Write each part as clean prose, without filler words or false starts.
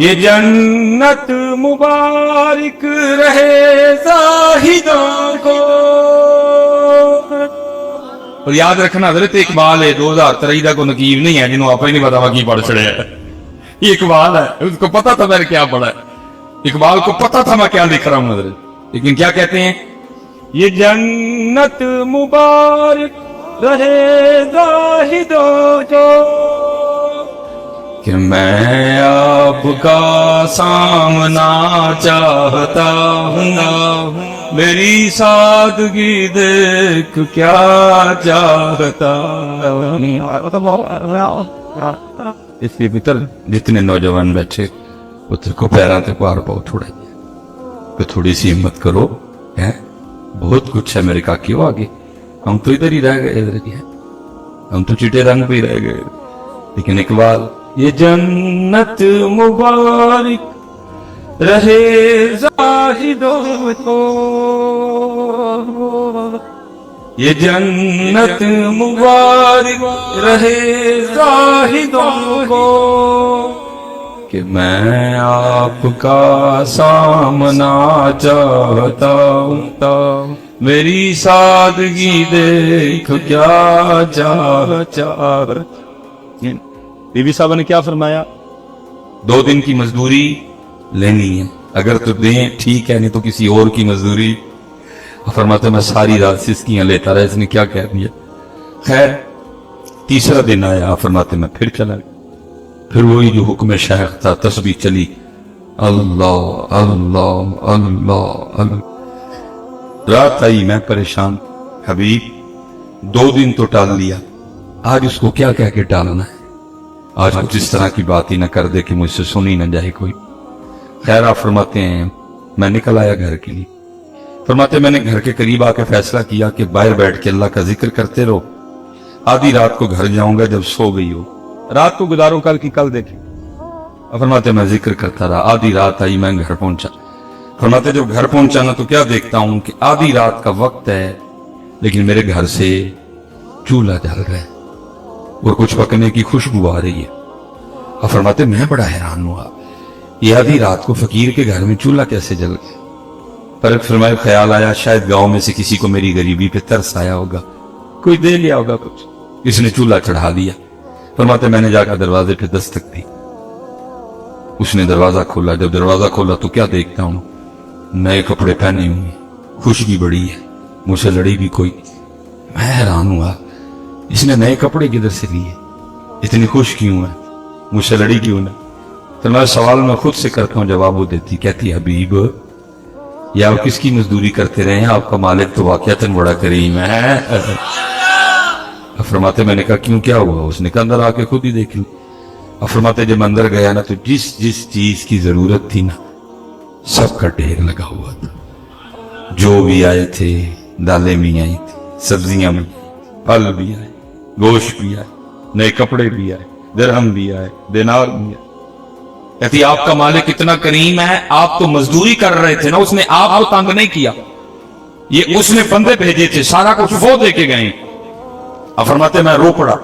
یہ جنت مبارک رہے زاہدوں کو. اور یاد رکھنا حضرت اقبال ہے 2023 کا کوئی نقیب نہیں ہے جنہوں آپ ہی نہیں پتا کی پڑھ چڑھے ہے. یہ اقبال ہے, اس کو پتا تھا میں نے کیا پڑھا ہے, اقبال کو پتا تھا میں کیا لکھ رہا ہوں حضرت. لیکن کیا کہتے ہیں, یہ جنت مبارک رہے زاہدوں کو کہ میں آپ کا سامنا چاہتا ہوں, میری سادگی دیکھ کیا چاہتا. اس لیے بہتر جتنے نوجوان بیٹھے پتر کو پیروں سے پار پاؤ تھوڑی سی ہمت کرو, بہت کچھ ہے میرے کاکی ہو آگے. ہم تو ادھر ہی رہ گئے, ادھر ہی ہے, ہم تو چٹے رنگ پہ ہی رہ گئے. لیکن اقبال یہ جنت مبارک رہے زاہدوں کو, یہ جنت مبارک رہے زاہدوں کو کہ میں آپ کا سامنا چاہتا ہوں, میری سادگی دیکھ کیا چاہتا. بی بی صاحب نے کیا فرمایا, 2 دن کی مزدوری لینی ہے, اگر تو دیں ٹھیک ہے, نہیں تو کسی اور کی مزدوری. فرماتے میں ساری رات سسکیاں لیتا رہا, اس نے کیا کہہ دیا. خیر تیسرا دن آیا, فرماتے میں پھر چلا گیا. پھر وہی جو حکم شیخ تھا, تسبیح چلی, اللہ اللہ اللہ اللہ. رات آئی, میں پریشان, حبیب 2 دن تو ٹال لیا, آج اس کو کیا کہہ کے ٹالنا ہے, آج کچھ اس طرح کی بات ہی نہ کر دے کہ مجھ سے سنی نہ جائے کوئی. خیر آپ فرماتے ہیں میں نکل آیا گھر کے لیے. فرماتے میں نے گھر کے قریب آ کے فیصلہ کیا کہ باہر بیٹھ کے اللہ کا ذکر کرتے رہو, آدھی رات کو گھر جاؤں گا جب سو گئی ہو, رات کو گزارو کل کی کل دیکھیں. فرماتے میں ذکر کرتا رہا, آدھی رات آئی, میں گھر پہنچا. فرماتے جب گھر پہنچا نا تو کیا دیکھتا ہوں کہ آدھی رات کا وقت ہے لیکن میرے گھر سے چولہا جل رہا ہے اور کچھ پکنے کی خوشبو آ رہی ہے. اور فرماتے میں بڑا حیران ہوا, یہ آدھی رات کو فقیر کے گھر میں چولہا کیسے جل گیا. پر فرمائے خیال آیا شاید گاؤں میں سے کسی کو میری غریبی پہ ترس آیا ہوگا, کوئی دے لیا ہوگا کچھ, اس نے چولہا چڑھا دیا. فرماتے میں نے جا کر دروازے پہ دستک دی, اس نے دروازہ کھولا. جب دروازہ کھولا تو کیا دیکھتا ہوں, نئے کپڑے پہنے ہوئے, خوشبو بڑی ہے, مجھ سے لڑی بھی کوئی. میں حیران ہوا, اس نے نئے کپڑے کدھر سے لیے, اتنی خوش کیوں ہے, مجھ سے لڑی کیوں نہ. تو میں سوال میں خود سے کرتا ہوں, جواب وہ دیتی, کہتی حبیب یا آپ کس کی مزدوری کرتے رہے ہیں, آپ کا مالک تو واقعتاً بڑا کریم ہے. فرماتے میں نے کہا کیوں کیا ہوا, اس نے کہا اندر آ کے خود ہی دیکھ لوں. فرماتے جب اندر گیا نا تو جس چیز کی ضرورت تھی نا سب کا ڈھیر لگا ہوا تھا. جو بھی آئے تھے, دالیں بھی آئی تھی, سبزیاں بھی, پھل بھی آئے, گوشت بھی آئے, نئے کپڑے بھی آئے, درہم بھی آئے, دینار بھی آئے. کہتی آپ کا مالک اتنا کریم ہے, آپ تو مزدوری کر رہے تھے نا, اس نے آپ کو تنگ نہیں کیا, یہ اس نے بندے بھیجے تھے, سارا کچھ وہ دے کے گئے. اب فرماتے میں رو پڑا,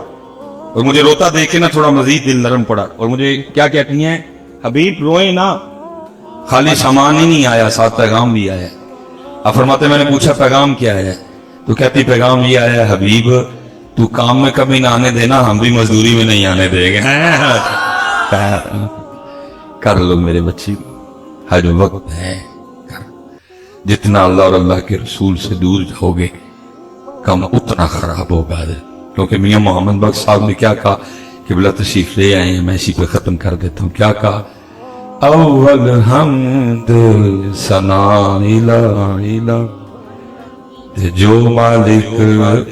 اور مجھے روتا دیکھ کے نا تھوڑا مزید دل نرم پڑا. اور مجھے کیا کہتی ہیں, حبیب روئے نا, خالی سامان ہی نہیں آیا, ساتھ پیغام بھی آیا. اب فرماتے میں نے پوچھا پیغام کیا ہے, تو کہتی پیغام یہ آیا ہے حبیب تو کام میں کبھی نہ آنے دینا, ہم بھی مزدوری میں نہیں آنے دیں گے. کر لو میرے بچی, ہر وقت ہے, جتنا اللہ اور اللہ کے رسول سے دور جاؤ گے کم اتنا خراب ہوگا. کیونکہ میاں محمد بخش صاحب نے کیا کہا, قبلہ تشریف لے آئے ہیں, میں اسی پہ ختم کر دیتا ہوں. کیا کہا, اول حمد ثنا الہ جو مالک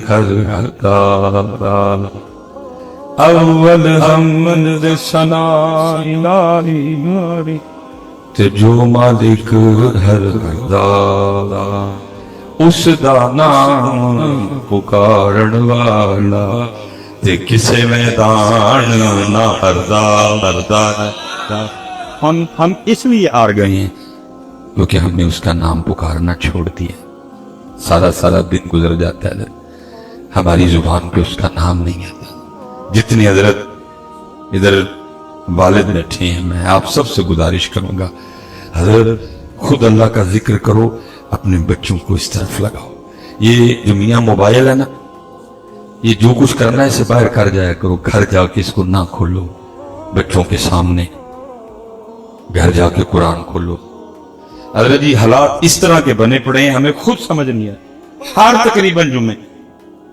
ہر کا, اول حمد ثنا الہ جو مالک ہر کا, اس دا نام پکارن والا تے کسے میدان نہ ہردا. ہم اس لیے آر گئے ہیں کیونکہ ہم نے اس کا نام پکارنا چھوڑ دیا. سارا دن گزر جاتا ہے, ہماری زبان پہ اس کا نام نہیں آتا. جتنی حضرت ادھر والد بیٹھے ہیں, میں آپ سب سے گزارش کروں گا حضرت خود اللہ کا ذکر کرو, اپنے بچوں کو اس طرف لگاؤ. یہ جو میاں موبائل ہے نا, یہ جو کچھ کرنا ہے اسے باہر کر جایا کرو, گھر جا کے اس کو نہ کھولو بچوں کے سامنے, گھر جا کے قرآن کھولو. حضرت جی حالات اس طرح کے بنے پڑے ہیں, ہمیں خود سمجھ نہیں آیا. ہر تقریباً جمعے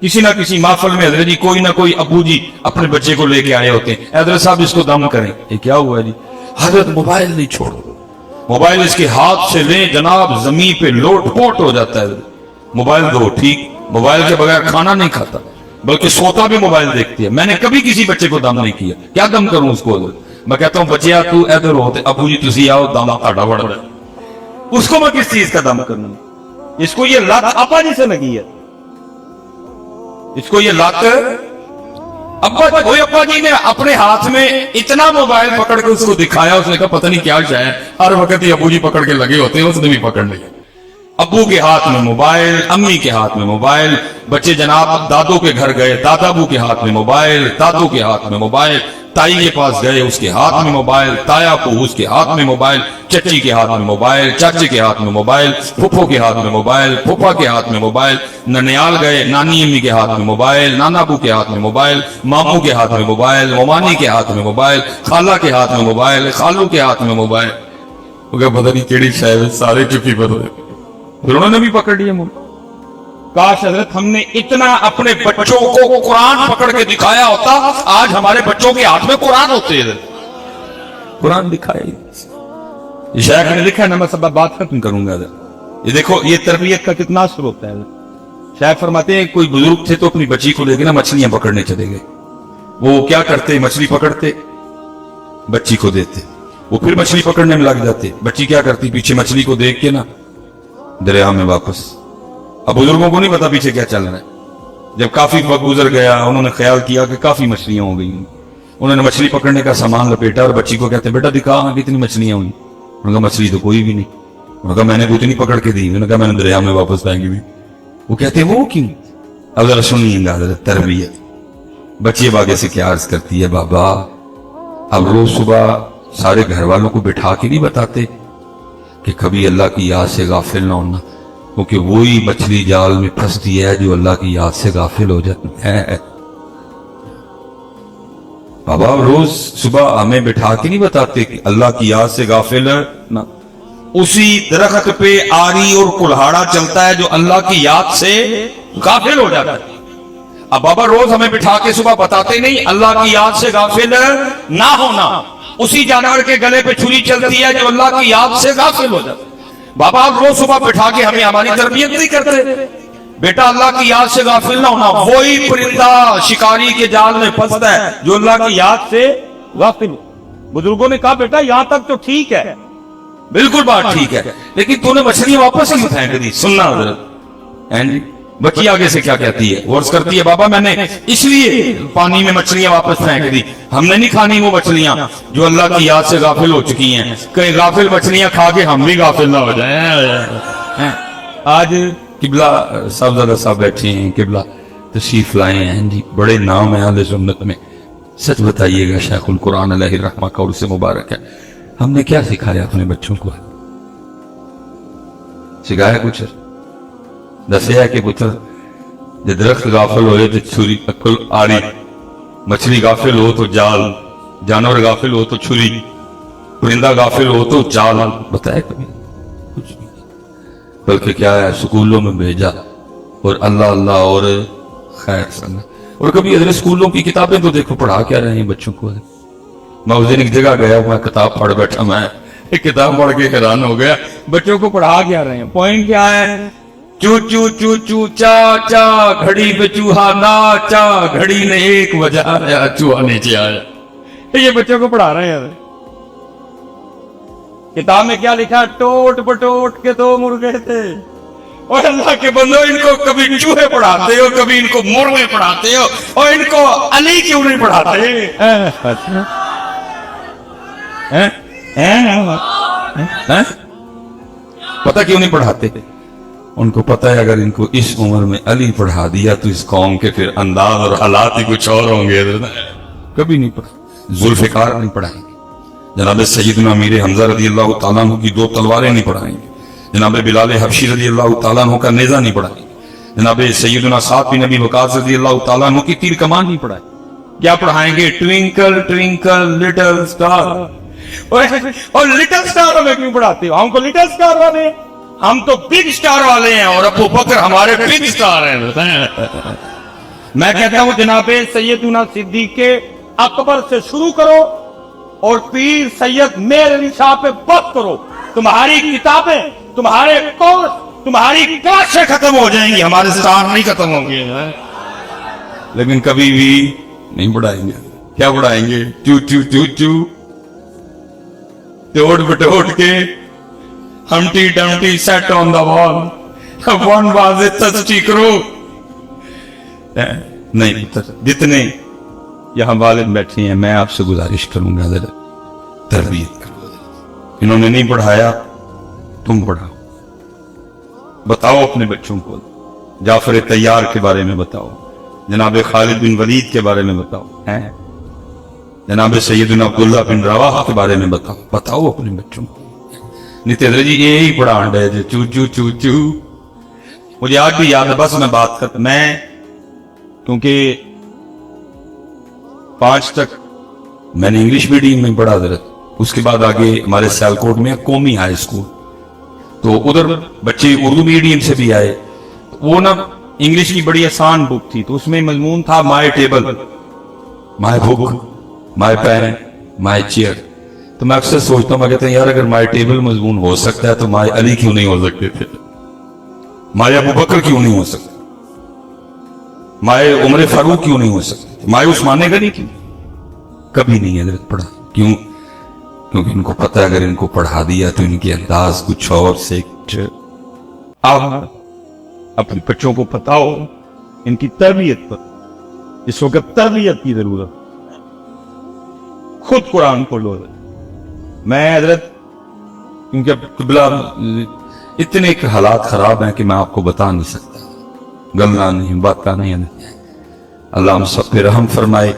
کسی نہ کسی محفل میں حضرت جی کوئی نہ کوئی ابو جی اپنے بچے کو لے کے آئے ہوتے ہیں, حضرت صاحب اس کو دم کریں. یہ کیا ہوا جی؟ حضرت موبائل نہیں چھوڑو, موبائل اس کے ہاتھ سے لیں جناب زمین پہ لوٹ پوٹ ہو جاتا ہے. موبائل دو ٹھیک, موبائل کے بغیر کھانا نہیں کھاتا بلکہ سوتا بھی موبائل دیکھتی ہے. میں نے کبھی کسی بچے کو دم نہیں کیا, کیا دم کروں اس کو؟ میں کہتا ہوں بچیا تو ادھر ہوتے, ابو جی تسی آؤ دم کھاڑا بڑھ رہا ہے. اس کو میں کس چیز کا دم کرنا؟ اس کو یہ لت ابا جی سے لگی ہے, اس کو یہ لت ابا جی نے اپنے ہاتھ میں اتنا موبائل پکڑ کے اس کو دکھایا, اس نے کہا پتہ نہیں کیا شاید, ہر وقت یہ ابو جی پکڑ کے لگے ہوتے ہیں, اس نے بھی پکڑ لیا. ابو کے ہاتھ میں موبائل, امی کے ہاتھ میں موبائل, بچے جناب دادوں کے گھر گئے, دادا ابو کے ہاتھ میں موبائل, دادوں کے ہاتھ میں موبائل, تائی کے پاس گئے اس کے ہاتھ میں موبائل, تایا کو اس کے ہاتھ میں موبائل, چچی کے ہاتھ میں موبائل, چاچے کے ہاتھ میں موبائل, پھپھو کے ہاتھ میں موبائل, پھپھا کے ہاتھ میں موبائل, ننیال گئے نانی امی کے ہاتھ میں موبائل, نانا ابو کے ہاتھ میں موبائل, ماموں کے ہاتھ میں موبائل, ممانی کے ہاتھ میں موبائل, خالہ کے ہاتھ میں موبائل, خالو کے ہاتھ میں موبائل. وہ کہ پتہ نہیں کیڑی شاید سارے چپی پر ہوئے, پھر انہوں نے بھی پکڑ لیا موبائل. کاش حضرت ہم نے اتنا اپنے بچوں کو قرآن پکڑ کے دکھایا ہوتا, آج ہمارے بچوں کے ہاتھ میں قرآن ہوتے ہیں. قرآن دکھایا یہ شیخ نے لکھا ہے نا, میں سب بات ختم کروں گا. یہ دیکھو یہ تربیت کا کتنا اثر ہوتا ہے. شیخ فرماتے ہیں کوئی بزرگ تھے تو اپنی بچی کو لے کے نا مچھلیاں پکڑنے چلے گئے. وہ کیا کرتے, مچھلی پکڑتے بچی کو دیتے, وہ پھر مچھلی پکڑنے میں لگ جاتے. بچی کیا کرتی, پیچھے مچھلی کو دیکھ کے نا دریا میں واپس. اب بزرگوں کو نہیں پتا پیچھے کیا چل رہا ہے. جب کافی وقت گزر گیا انہوں نے خیال کیا کہ کافی مچھلیاں ہو گئی, انہوں نے مچھلی پکڑنے کا سامان لپیٹا اور بچی کو کہتے بیٹا دکھا کتنی مچھلیاں ہوئی. انہوں نے کہا مچھلی تو کوئی بھی نہیں. انہوں نے کہا میں نے اتنی پکڑ کے دی. انہوں نے کہا میں نے دریا میں واپس پھینکی بھی. وہ کہتے وہ کیوں؟ اب ذرا سنیے گا حضرت تربیت. بچی اب آگے سے کیا عرض کرتی ہے, بابا اب روز صبح سارے گھر والوں کو بٹھا کے نہیں بتاتے کہ کبھی اللہ کی یاد سے غافل نہ ہونا, کیونکہ وہی مچھلی جال میں پھنستی ہے جو اللہ کی یاد سے غافل ہو جاتی ہے. بابا روز صبح ہمیں بٹھا کے نہیں بتاتے کہ اللہ کی یاد سے غافل ہے نہ. اسی درخت پہ آری اور کلہاڑا چلتا ہے جو اللہ کی یاد سے غافل ہو جاتا ہے. اب بابا روز ہمیں بٹھا کے صبح بتاتے نہیں اللہ کی یاد سے غافل نہ ہونا. اسی جانور کے گلے پہ چھری چلتی ہے جو اللہ کی یاد سے غافل ہو جاتا ہے. بابا آپ روز صبح بٹھا کے ہمیں ہماری تربیت نہیں کرتے, بیٹا اللہ کی یاد سے غافل نہ ہونا. وہی پرندہ شکاری کے جال میں پھنستا ہے جو اللہ کی یاد سے غافل. بزرگوں نے کہا بیٹا یہاں تک تو ٹھیک ہے, بالکل بات ٹھیک ہے, لیکن تو نے مچھلیاں واپس ہی پھینک دی. سننا حضرت, بچی آگے سے کیا کہتی ہے, ورز کرتی ہے بابا میں نے اس لیے پانی میں مچھلیاں واپس پھینک دی, ہم نے نہیں کھانی وہ مچھلیاں جو اللہ کی یاد سے غافل ہو چکی ہیں, کہیں غافل مچھلیاں کھا کے ہم بھی غافل نہ ہو جائیں. آج قبلہ صاحبزادہ صاحب بیٹھے ہیں, قبلہ تشریف لائے ہیں جی, بڑے نام ہیں اہل سنت میں. سچ بتائیے گا شیخ القرآن علیہ الرحمہ کا عرص مبارک ہے, ہم نے کیا سکھایا اپنے بچوں کو؟ سکھایا کچھ؟ دسیا کہ پتر جب درخت غافل ہوئے تو چھری اکل آری, مچھلی غافل ہو تو جال, جانور غافل ہو تو چھری, پرندہ غافل ہو تو جال. بتایا کبھی؟ کچھ نہیں. بلکہ کیا ہے سکولوں میں بھیجا اور اللہ اللہ اور خیر سنگا. اور کبھی حضرت سکولوں کی کتابیں تو دیکھو پڑھا کیا رہے ہیں بچوں کو. میں اس دن ایک جگہ گیا, میں کتاب پڑھ بیٹھا, میں ایک کتاب پڑھ کے حیران ہو گیا. بچوں کو پڑھا کیا رہے ہیں, پوائنٹ کیا ہے, چو چو چو چو چا چا گھڑی پہ چوہا ناچا, گھڑی نے ایک بجایا چوہا نیچے آیا. یہ بچوں کو پڑھا رہے ہیں. کتاب میں کیا لکھا, ٹوٹ پٹوٹ کے دو مرغے تھے. اور اللہ کے بندو ان کو کبھی چوہے پڑھاتے ہو, کبھی ان کو مرغے پڑھاتے ہو, اور ان کو علی کیوں نہیں پڑھاتے؟ پتہ کیوں نہیں پڑھاتے؟ ان کو پتہ ہے اگر ان کو اس عمر میں علی پڑھا دیا تو اس قوم کے پھر انداز اور حالات ہی کچھ اور ہوں گے. کبھی نہیں پڑھا. ذوالفقار نہیں پڑھائیں گے, جناب سیدنا امیر حمزہ رضی اللہ تعالیٰ عنہ کی 2 تلواریں نہیں پڑھائیں گے, جناب بلال حبشی رضی اللہ تعالیٰ عنہ کا نیزہ نہیں پڑھائیں گے, جناب سیدنا سعد بن ابی وقاص رضی اللہ تعالیٰ عنہ کی تیر کمان نہیں پڑھائیں. کیا پڑھائیں گے؟ Twinkle twinkle little star. اور لٹل سٹار ہمیں کیوں پڑھاتے ہو؟ ہم کو لٹل سٹار والے ہیں, ہم تو بگ سٹار والے ہیں, اور ابو بکر ہمارے بگ سٹار ہیں. میں کہتا ہوں جناب سیدنا صدیق اکبر سے شروع کرو اور پیر سید میر علی شاہ پہ بس کرو. تمہاری کتابیں, تمہارے کورس, تمہاری کلاسیں ختم ہو جائیں گی, ہمارے سٹار نہیں ختم ہوں گے. لیکن کبھی بھی نہیں پڑھائیں گے. کیا پڑھائیں گے؟ چو چو چو چو, توڑ بٹوڑ کے, ہمٹی ڈمٹی سیٹ آن دا وال, ون واز اے تھرسٹی کرو. نہیں پتر, جتنے یہاں والد بیٹھے ہیں میں آپ سے گزارش کروں گا ذرا تربیت کرو. انہوں نے نہیں پڑھایا, تم پڑھاؤ. بتاؤ اپنے بچوں کو, جعفر طیار کے بارے میں بتاؤ, جناب خالد بن ولید کے بارے میں بتاؤ, جناب سیدنا عبداللہ بن رواحہ کے بارے میں بتاؤ اپنے بچوں کو. نتیندر جی یہی پڑھان رہے تھے, چو چو چو چو. مجھے آج بھی یاد ہے, بس میں بات کرتا, میں کیونکہ 5 تک میں نے انگلش میڈیم میں پڑھا حضرت, اس کے بعد آگے ہمارے سیالکوٹ میں قومی ہائی اسکول, تو ادھر بچے اردو میڈیم سے بھی آئے. وہ نا انگلش کی بڑی آسان بک تھی, تو اس میں مضمون تھا مائی table, my book, my pain, my chair. تو میں اکثر سوچتا ہوں, میں کہتا ہوں یار اگر مائی ٹیبل مضمون ہو سکتا ہے تو مائی علی کیوں نہیں ہو سکتے تھے, مائی ابو بکر کیوں نہیں ہو سکتے, مائی عمر فاروق کیوں نہیں ہو سکتے, مائی عثمان غنی کیوں؟ کبھی نہیں حضرت پڑھا. کیوں؟ کیونکہ ان کو پتہ ہے اگر ان کو پڑھا دیا تو ان کے انداز کچھ اور سے. آپ اپنے بچوں کو بتاؤ ان کی تربیت پر, اس وقت تربیت کی ضرورت. خود قرآن پڑھ لو. میں حضرت کیونکہ اب قبلہ اتنے حالات خراب ہیں کہ میں آپ کو بتا نہیں سکتا, گلنا نہیں, بات کا نہیں. اللہ ہم سب پہ رحم فرمائے,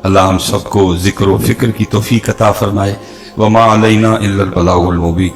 اللہ ہم سب کو ذکر و فکر کی توفیق عطا فرمائے. وما علینا الا البلاغ المبین.